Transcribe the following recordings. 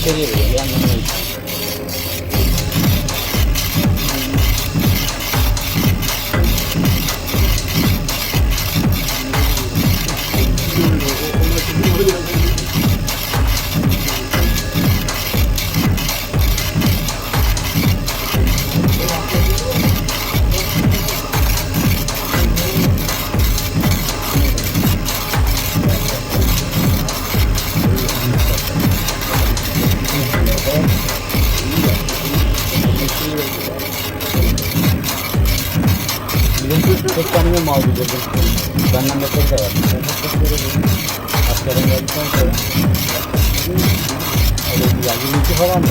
içeriye veriyor. Yandan öyle. Tek tanımı mal bildirdim. Benden metrek de var. Askerden geldikten sonra öyle güzel. 22 falan da.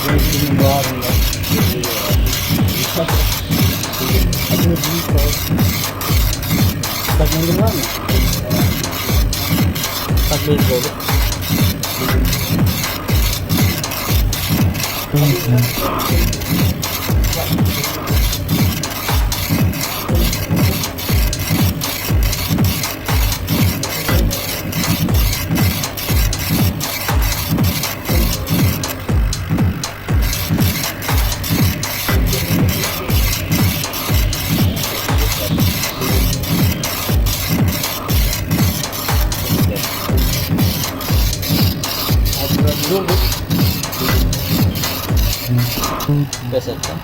Güneşinin bağrında. Adını büyük var. Islak mendil var mı? Islak mendil olur. Durduk. Pes ettim.